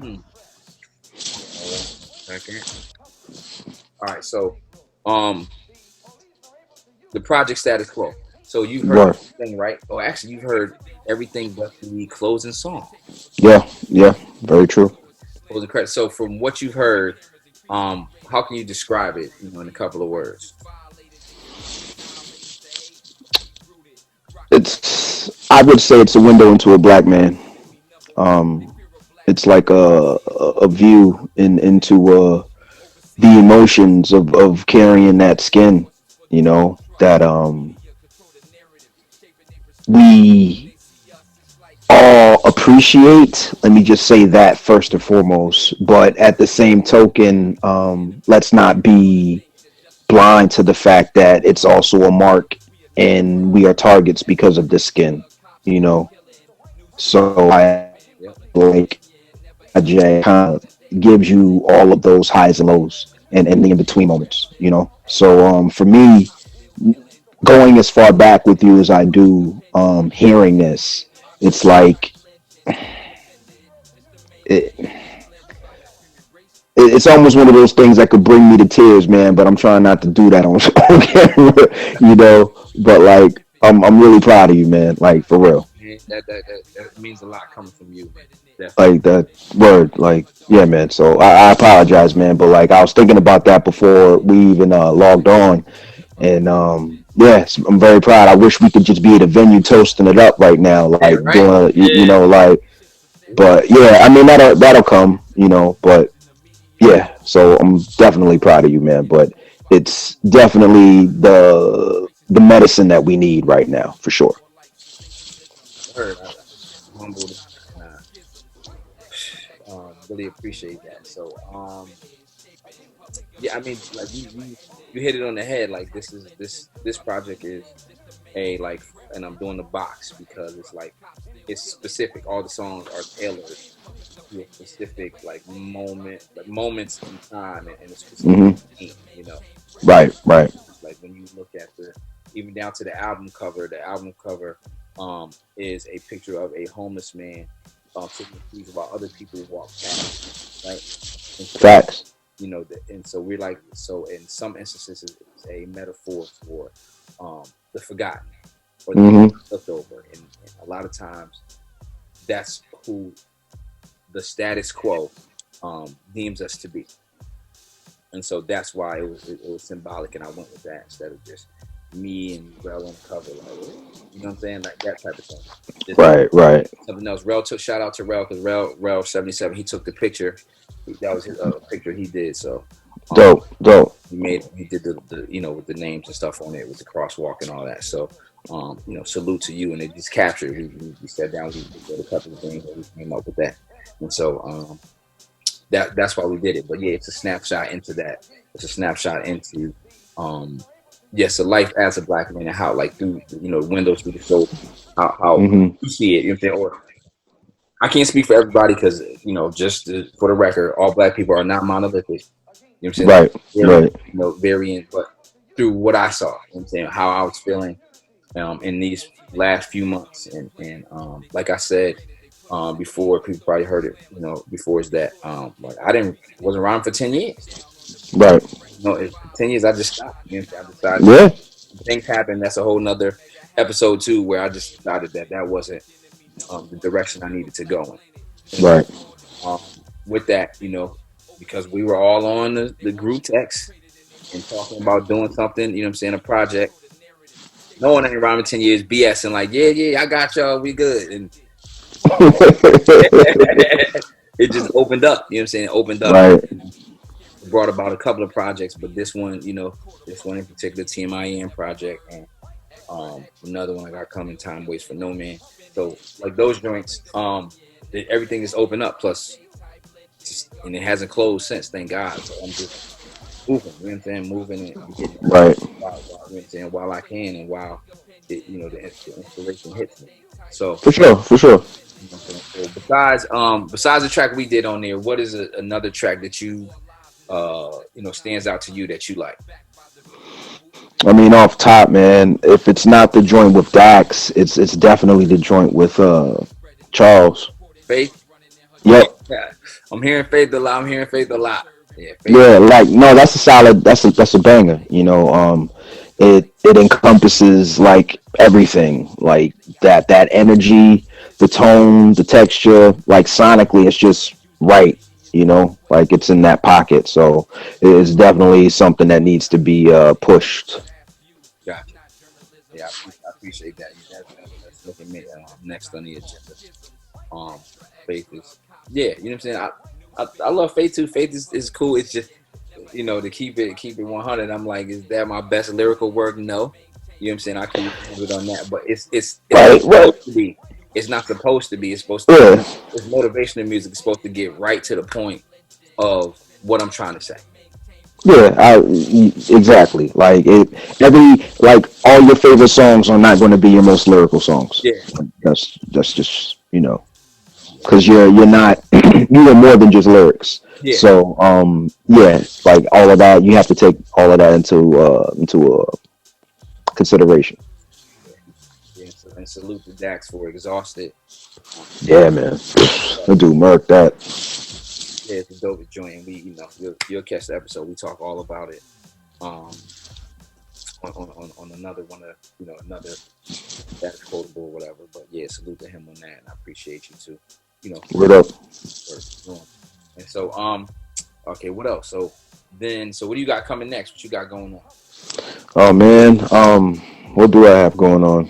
Hmm. Second. All right. So, um, the project status quo. So you've heard Right. everything, right? Oh, actually, you've heard everything but the closing song, Yeah. Yeah. Very true. closing credits. So from what you've heard, how can you describe it? In a couple of words. It's. I would say it's a window into a black man. Um, it's like a view into the emotions of carrying that skin. You know that we all appreciate. Let me just say that first and foremost. But at the same token, let's not be blind to the fact that it's also a mark and we are targets because of the skin, you know. So I Yep. like project kind of gives you all of those highs and lows and the in between moments, you know. So for me, going as far back with you as I do, hearing this, it's like it, it's almost one of those things that could bring me to tears, man. But I'm trying not to do that on, on camera, you know. But like, I'm really proud of you, man. Like for real. Man, that means a lot coming from you, man. Definitely. Like that word, like yeah, man. So I apologize, man. But like I was thinking about that before we even logged on, and yes, I'm very proud. I wish we could just be at a venue toasting it up right now, Yeah. like Right. doing, you Yeah. know, like. But yeah, I mean that'll come, you know. But yeah, so I'm definitely proud of you, man. But it's definitely the medicine that we need right now, for sure. Heard. I'm humbled and really appreciate that. So, yeah, I mean, like you hit it on the head. Like this project is a like, and I'm doing the box because it's like it's specific. All the songs are tailored to a specific like moments in time and a specific Hmm. theme. Right, right. Like when you look at the even down to the album cover. The album cover is a picture of a homeless man taking keys while other people walk past, right? And so Facts. and so we're like, so in some instances it's a metaphor for the forgotten or the Hmm. looked over, and a lot of times that's who the status quo deems us to be, and so that's why it was symbolic, and I went with that instead of just me and Rel on the cover, like, you know what I'm saying, like that type of thing. Just Right, right. something else. Rel took shout out to Rel because Rel77 he took the picture. That was his picture he did. So um, Dope, dope. he did the with the names and stuff on it with the crosswalk and all that. So salute to you, and it just captured. We sat down, we did a couple of things, and we came up with that, and so that's why we did it. But yeah, it's a snapshot into that. It's a snapshot into yes, a life as a black man and how like through the windows through the show, how Hmm. you see it. You know what I'm saying? Or I can't speak for everybody because just for the record, all black people are not monolithic. You know what I'm saying? Right, Very, right. varying, but through what I saw, you know what I'm saying, how I was feeling in these last few months, and like I said before, people probably heard it, before, is that like I didn't wasn't around for 10 years. Right. 10 years I just stopped. You know, I decided Yeah. things happen. That's a whole nother episode too, where I just decided that wasn't the direction I needed to go in. And so Right. with that, because we were all on the group text and talking about doing something, you know what I'm saying, a project. No one ain't around in 10 years BSing like, yeah, yeah, I got y'all, we good. And it just opened up, you know what I'm saying? It opened up. Right. It brought about a couple of projects, but this one in particular, TMIN project, and another one I got coming, Time Waits for No Man. So like those joints, everything is opened up. Plus, and it hasn't closed since, thank God. So I'm just moving, you know what I'm saying, moving and getting it done Right. you know what I'm saying, while I can and while the inspiration hits me. So, For sure. For sure. you know what I'm saying. So besides the track we did on there, what is another track that you stands out to you that you like? I mean, off top, man. If it's not the joint with Dax, it's definitely the joint with Charles. Faith? Yeah, Yep. I'm hearing Faith a lot. I'm hearing Faith a lot. Yeah, Faith. Yeah, like no, that's a solid. That's a banger. It encompasses like everything, like that energy, the tone, the texture. Like sonically, it's just right. Like it's in that pocket. So it is definitely something that needs to be pushed. Gotcha. Yeah, I appreciate that. Yeah, that's looking next on the agenda. Um, Faith is, yeah, you know what I'm saying. I love Faith too. Faith is cool. It's just, to keep it 100. I'm like, is that my best lyrical work? No, you know what I'm saying. I keep it on that, but it's not Right. Right. supposed to be. It's not supposed to be. It's supposed to. Yeah. It's motivational music. It's supposed to get right to the point of what I'm trying to say. Yeah, exactly. Like like all your favorite songs are not going to be your most lyrical songs. Yeah, yeah, That's just because you're not you are more than just lyrics. yeah. So yeah, like all of that, you have to take all of that into consideration. Yeah. So, and salute to Dax for Exhausted. Yeah, man. I do mark that. Yeah, it's a dope joint, and you'll catch the episode. We talk all about it. Um, on another one of another that's quotable or whatever. But yeah, salute to him on that, and I appreciate you too. What up? For doing. And so okay, what else? So what do you got coming next? What you got going on? Oh man, what do I have going on?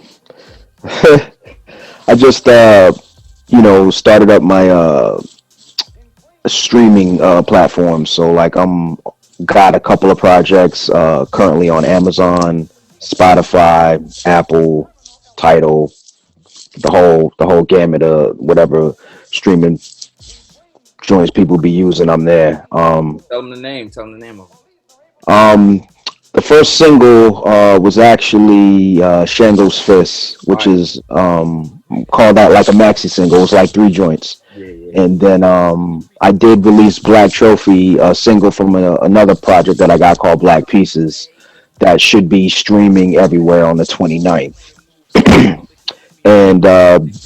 I just started up my streaming platform. So like I'm got a couple of projects currently on Amazon, Spotify, Apple, Tidal, the whole gamut of whatever streaming joints people be using. I'm there. Tell them the name. Tell them the name of it. Um, the first single was actually Shango's Fist, All which right. is called out like a maxi single. It was like three joints. Yeah, yeah. And then I did release Black Trophy, a single from another project that I got called Black Pieces that should be streaming everywhere on the 29th. And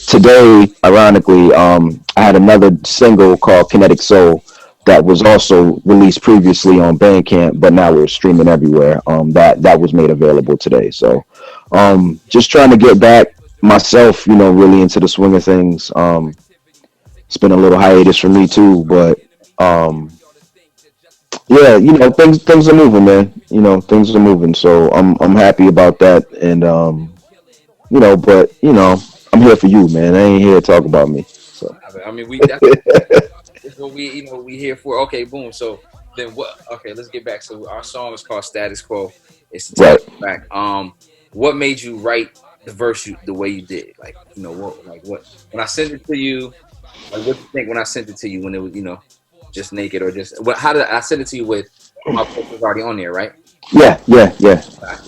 today, ironically, I had another single called Kinetic Soul that was also released previously on Bandcamp, but now we're streaming everywhere. That was made available today. So just trying to get back myself, really into the swing of things. It's been a little hiatus for me too, but um, yeah, things are moving, man. Things are moving, so I'm happy about that, and but I'm here for you, man. I ain't here to talk about me. So I mean, we that's what we here for. Okay, boom. So then what? Okay, let's get back. So our song is called Status Quo. It's the right. title track. What made you write the verse the way you did? Like, what when I sent it to you? Like, what do you think when I sent it to you when it was, just naked or just what? How did I send it to you with my book was already on there, right? Yeah, yeah, yeah.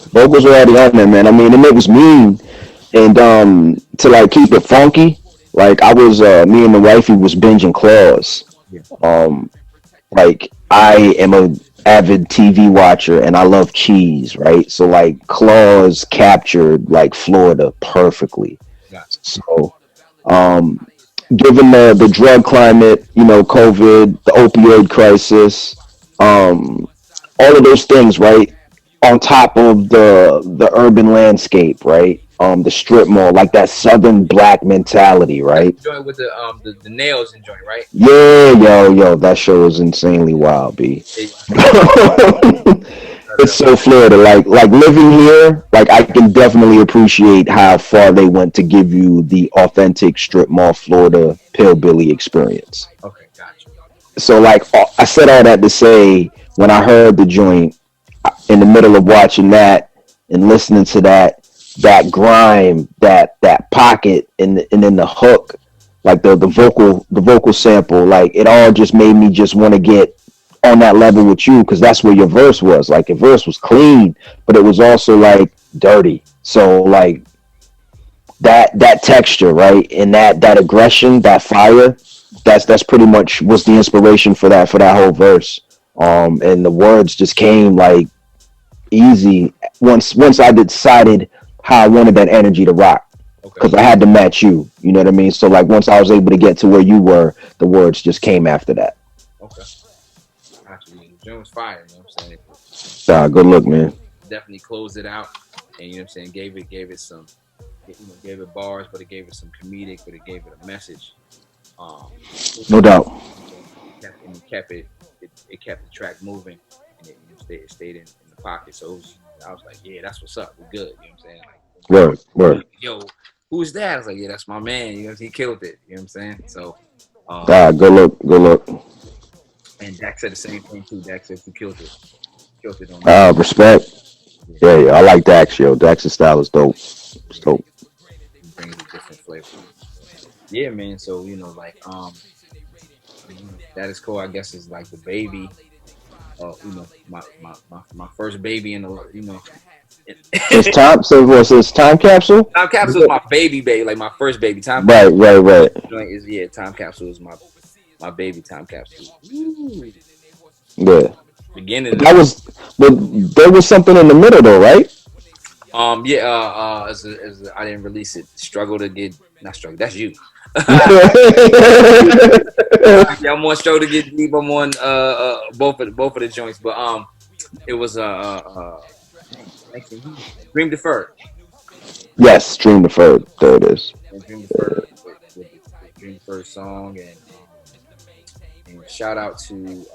Vocals were already on there, man. I mean, and it was mean, and to like keep it funky. Like I was, me and the wifey was binging Claws. Yeah, Um, like I am a avid TV watcher and I love cheese, right? So like Claus captured like Florida perfectly. gotcha. So um given the drug climate, COVID, the opioid crisis, all of those things, right? On top of the urban landscape, right? The strip mall, like that southern black mentality, That's right? the joint with the nails and joint, right? Yeah, yo, that show is insanely wild, B. Yeah, It's so Florida. Like living here, like I can definitely appreciate how far they went to give you the authentic strip mall Florida pillbilly experience. okay, gotcha. So like I said all that to say when I heard the joint in the middle of watching that and listening to that grime, that pocket and then the hook, like the vocal sample, like it all just made me just want to get on that level with you because that's where your verse was. Like your verse was clean, but it was also like dirty. So like that texture, right? And that aggression, that fire, that's pretty much was the inspiration for that whole verse. And the words just came like easy once I decided how I wanted that energy to rock. Okay. because I had to match you. You know what I mean? So like once I was able to get to where you were, the words just came after that. Okay. Actually, the joint was fire. You know what I'm saying? Good look, man. Definitely closed it out, and you know what I'm saying. Gave it some, gave it bars, but it gave it some comedic, but it gave it a message. No doubt. It kept the track moving, and it stayed in the pocket. So I was like, yeah, that's what's up. We good. You know what I'm saying? Like, Word, word. yo, who's that? I was like, yeah, that's my man. You know, he killed it. You know what I'm saying? So, Good look, good look. and Dak said the same thing too. Dak said you killed it on that. Respect. Yeah, Yeah, yeah. I like Dax, yo. Dax's style is dope. It's yeah, dope. he brings a different flavor. Yeah, man. So like that is cool. I guess is like the baby. My first baby in the Says time. So what says time capsule? Time Capsule is my baby, like my first baby. Time Right, Capsule right, right. is yeah. Time Capsule is my baby. Time Capsule. Woo. Yeah. But Beginning of that was, but there was something in the middle though, right? yeah. I didn't release it. Struggle to get not struggle. That's you. Yeah, I'm on struggle to get deep. I'm on both of the joints, but it was Dream Deferred. Yes, stream deferred. There it is. And Dream Deferred with Dream Deferred song and shout out to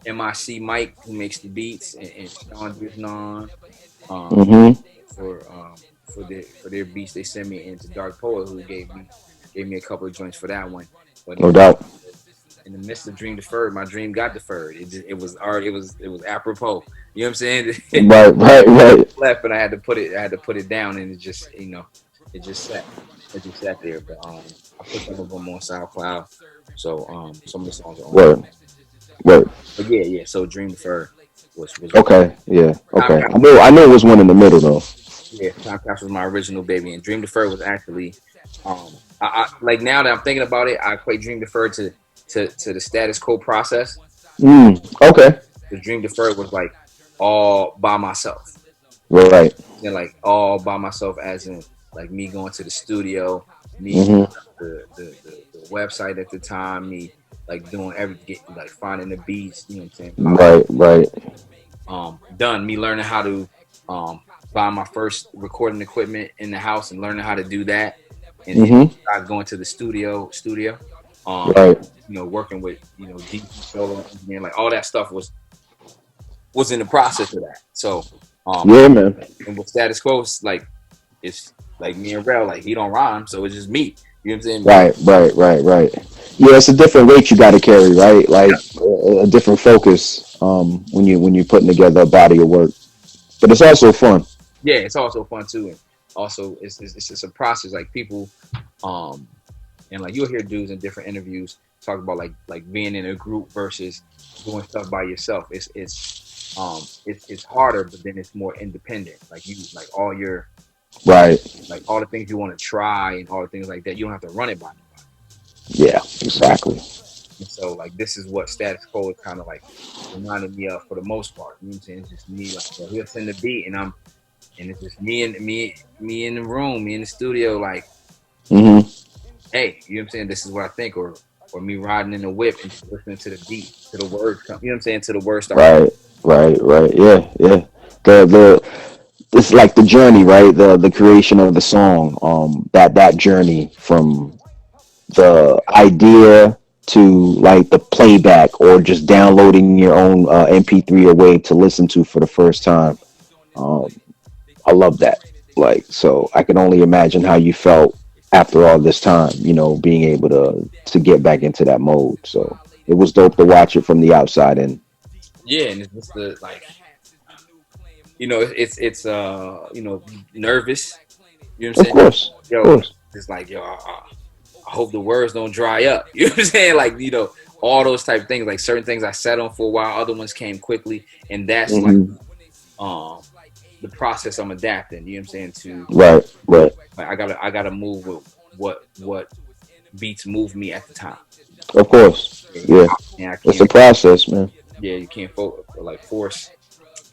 MIC Mike who makes the beats and Sean Diznon um, Mm-hmm. for for their beats they sent me into Dark Poet who gave me a couple of joints for that one. But No doubt. in the midst of Dream Deferred, my dream got deferred. It was already it was apropos. You know what I'm saying? Right, right, right. Left, and I had to put it down, and it just it just sat there. But I put some of them on SoundCloud, so some of the songs are on there. Word, word. But yeah, yeah. So Dream Deferred was Okay, yeah. Time Okay. Capsule. I knew it was one in the middle though. Yeah, Time Capsule was my original baby, and Dream Deferred was actually I like now that I'm thinking about it, I equate Dream Deferred to the status quo process. Okay. The Dream Deferred was like all by myself. Right. And like all by myself, as in like me going to the studio, me Mm-hmm. the website at the time, me like doing everything, like finding the beats, you know what I'm saying? Right, right. Done. Me learning how to buy my first recording equipment in the house and learning how to do that, and Mm-hmm. start going to the studio. Um, Right. Working with DP solo engineering, like all that stuff was in the process of that. So, Yeah, man. and with status quo, it's like me and Rel, like he don't rhyme, so it's just me. You know what I'm saying? Me. Right, right, right, right. Yeah, it's a different weight you got to carry, right? Like a different focus when you're putting together a body of work. But it's also fun. Yeah, it's also fun too, and also it's just a process. Like people, um, and like you'll hear dudes in different interviews talk about like being in a group versus doing stuff by yourself. It's harder, but then it's more independent. Like you like all your Right. like all the things you want to try and all the things like that. You don't have to run it by nobody. Yeah, exactly. And so like this is what status quo is kind of like reminding me of for the most part. You know what I'm saying? It's just me like he'll send the beat and it's just me in the room, me in the studio, like, Mm-hmm. hey, you know what I'm saying? This is what I think, or me riding in the whip and listening to the beat, to the words come, you know what I'm saying? To the words start. Right, right, right. Yeah, yeah. The it's like the journey, right? The creation of the song. That journey from the idea to like the playback or just downloading your own MP3 or wave to listen to for the first time. Um, I love that. Like, so I can only imagine how you felt after all this time, being able to get back into that mode. So it was dope to watch it from the outside in. Yeah, and it's just the like, it's nervous. You know what I'm Of saying? course, of Yo, course. it's like yo, I hope the words don't dry up. You know what I'm saying? Like all those type of things. Like certain things I sat on for a while, other ones came quickly, and that's like Hmm. um the process I'm adapting. You know what I'm saying? To Right, right. like I gotta move with what beats move me at the time. Of course. And Yeah. I It's a can't process, man. yeah you can't like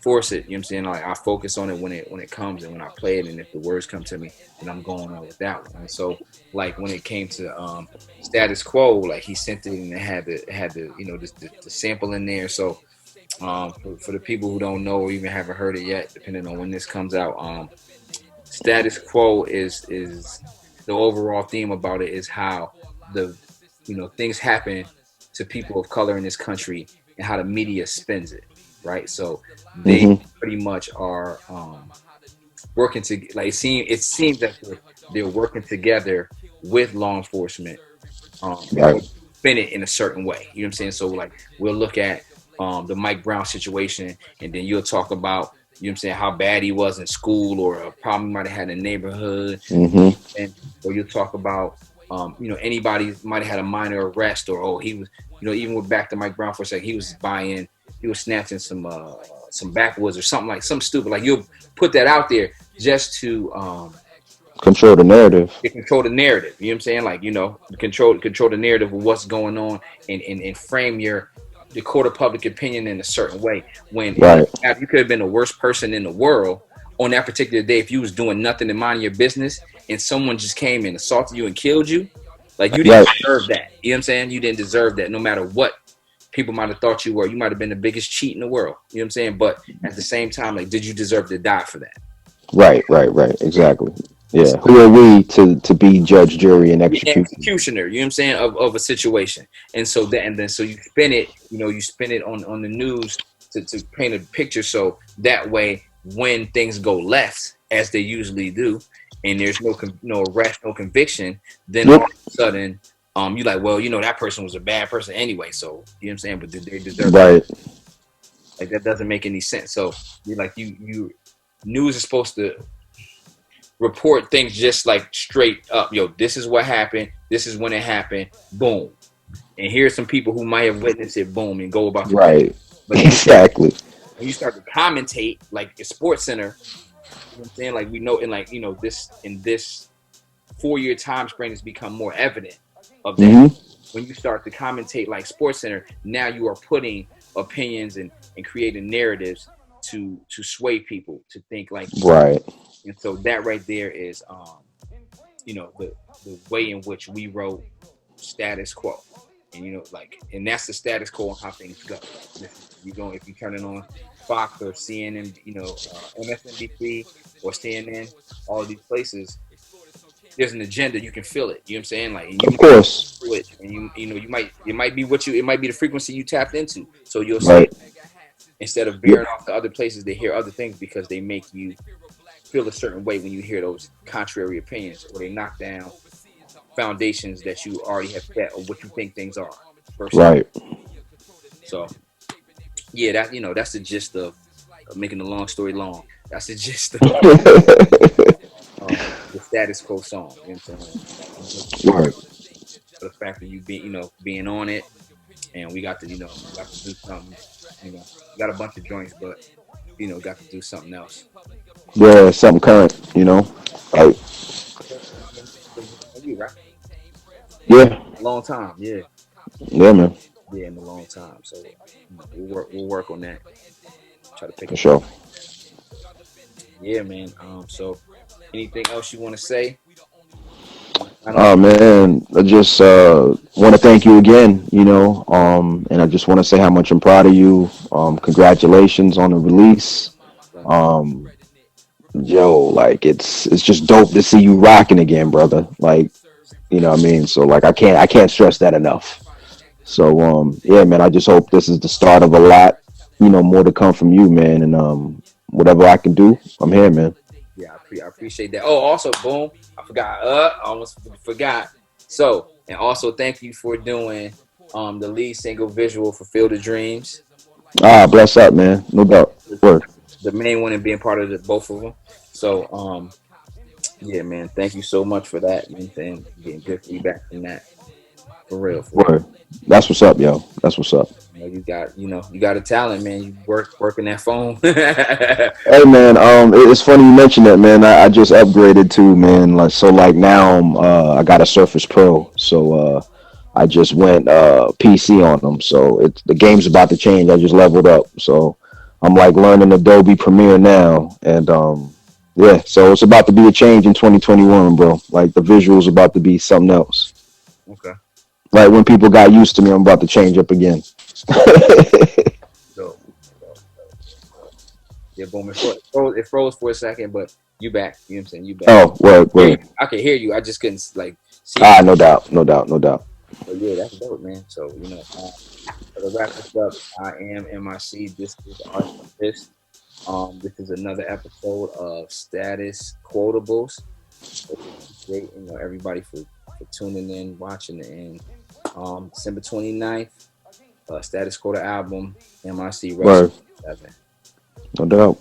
force it. You know what I'm saying? Like I focus on it when it comes and when I play it, and if the words come to me, then I'm going on with that one. And so like when it came to status quo, like he sent it and it had the the sample in there. So for the people who don't know or even haven't heard it yet, depending on when this comes out, status quo is the overall theme about it is how the things happen to people of color in this country and how the media spins it, right? So they Hmm. pretty much are working to like it seems that they're working together with law enforcement in Right. order to spin it in a certain way. You know what I'm saying? So like we'll look at the Mike Brown situation, and then you'll talk about how bad he was in school or a problem he might have had in the neighborhood, Hmm. and or you'll talk about anybody might have had a minor arrest or he was even with back to Mike Brown for a second, he was snatching some backwoods or something like something stupid. Like you'll put that out there just to Control the narrative. control the narrative. You know what I'm saying? Like, control the narrative of what's going on and frame the court of public opinion in a certain way. When it Right. doesn't matter, you could have been the worst person in the world on that particular day if you was doing nothing and minding your business and someone just came and assaulted you and killed you. Like you didn't Right. deserve that. You know what I'm saying? You didn't deserve that no matter what people might have thought you were. You might have been the biggest cheat in the world. You know what I'm saying? But at the same time, like, did you deserve to die for that? Right. Right. Right. Exactly. And Yeah. so Who are we to be judge, jury, and the executioner? executioner, you know what I'm saying, of a situation. And so that and then so you spin it, you spin it on the news to paint a picture so that way when things go left, as they usually do, and there's no arrest, no conviction, then all Yep. of a sudden, you're like, well, that person was a bad person anyway, so you know what I'm saying, but did they deserve to Right. like that doesn't make any sense. So you're like you news is supposed to report things just like straight up. Yo, this is what happened. This is when it happened. Boom. And here's some people who might have witnessed it. Boom, and go about your business. Right. But then Exactly. when you start to commentate, like a Sports Center, you know what I'm saying? Like we know, in like this in this 4 year time span has become more evident of that. Hmm. When you start to commentate like Sports Center, now you are putting opinions and creating narratives to sway people to think like you. Right. And so that right there is the way in which we wrote status quo. And like and that's the status quo on how things go. If you turn it on Fox or CNN, MSNBC or CNN, all of these places, there's an agenda. You can feel it. You know what I'm saying? Like and you Of might course. feel it, and it might be the frequency you tapped into. So you'll see Right. it instead of Yep. veering off to other places. They hear other things because they make you feel a certain way when you hear those contrary opinions, or they knock down foundations that you already have set of what you think things are. First and Right. so, yeah, that's the gist of making the long story long. That's the gist of the status quo song. You know what I'm saying? I'm just Right. for the fact that you being on it, and we got to got to do something. We got a bunch of joints, but got to do something else. Yeah. Something current. Like, You right? yeah. A long time, yeah, Yeah, man. yeah, in a long time. So we'll work on that. Try to pick For it back. sure. Yeah, man. So anything else you want to say? I know. Oh man, I just want to thank you again. And I just want to say how much I'm proud of you. Congratulations on the release. Um, Yo, like it's just dope to see you rocking again, brother. Like, what I mean? So like I can't stress that enough. So yeah, man, I just hope this is the start of a lot, more to come from you, man. And whatever I can do, I'm here, man. Yeah, I appreciate that. Oh, also, boom, I forgot. I almost forgot. So, and also thank you for doing the lead single visual for Field of Dreams. Ah, bless up, man. No doubt. Word. The main one and being part of both of them. So, yeah, man, thank you so much for that. And getting good feedback from that. For real, for real. Word. That's what's up, yo. That's what's up. You got a talent, man. You working that phone. Hey man, it's funny you mentioned that, man. I just upgraded too, man. Like so, like now, I got a Surface Pro, so I just went PC on them. So it's the game's about to change. I just leveled up, so I'm like learning Adobe Premiere now, and yeah, so it's about to be a change in 2021, bro. Like the visuals about to be something else. Okay. Like when people got used to me, I'm about to change up again. So, yeah, boom. It froze for a second, but you back. You know what I'm saying? You back. Oh, word, Hear you. word. I could hear you. I just couldn't like see you. Ah, no doubt, no doubt, no doubt. But yeah, that's dope, man. So to wrap this up, I am MIC. This is Arsun F. This is another episode of Status Quotables. Appreciate everybody for tuning in, watching, and December 29th, Status Quota album, MIC Word, Rel77. no doubt.